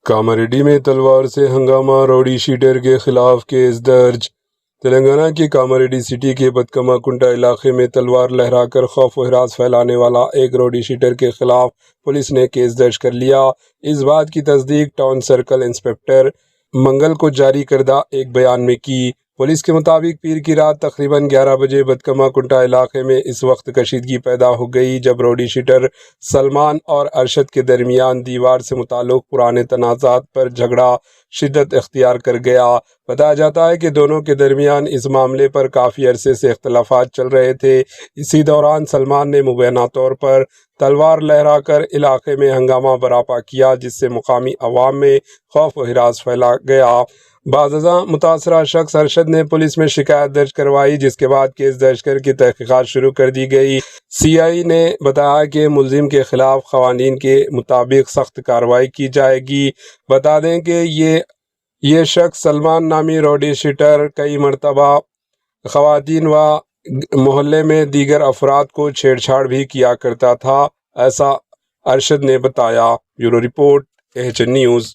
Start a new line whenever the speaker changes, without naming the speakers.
کاماریڈی میں تلوار سے ہنگامہ، راؤڈی شیٹر کے خلاف کیس درج۔ تلنگانہ کے کاماریڈی سٹی کے بدکما کنٹا علاقے میں تلوار لہرا کر خوف و ہراس پھیلانے والا ایک راؤڈی شیٹر کے خلاف پولیس نے کیس درج کر لیا۔ اس بات کی تصدیق ٹاؤن سرکل انسپکٹر منگل کو جاری کردہ ایک بیان میں کی۔ پولیس کے مطابق پیر کی رات تقریباً 11 بجے بدکما کنٹا علاقے میں اس وقت کشیدگی پیدا ہو گئی جب راؤڈی شیٹر سلمان اور ارشد کے درمیان دیوار سے متعلق پرانے تنازعات پر جھگڑا شدت اختیار کر گیا۔ بتایا جاتا ہے کہ دونوں کے درمیان اس معاملے پر کافی عرصے سے اختلافات چل رہے تھے۔ اسی دوران سلمان نے مبینہ طور پر تلوار لہرا کر علاقے میں ہنگامہ برپا کیا جس سے مقامی عوام میں خوف و ہراس پھیلا گیا۔ بعد ازاں متاثرہ شخص ارشد نے پولیس میں شکایت درج کروائی جس کے بعد کیس درج کر کے تحقیقات شروع کر دی گئی۔ سی آئی نے بتایا کہ ملزم کے خلاف قوانین کے مطابق سخت کارروائی کی جائے گی۔ بتا دیں کہ یہ شخص سلمان نامی راؤڈی شیٹر کئی مرتبہ خواتین و محلے میں دیگر افراد کو چھیڑ چھاڑ بھی کیا کرتا تھا، ایسا ارشد نے بتایا۔ Bureau report, AHN news.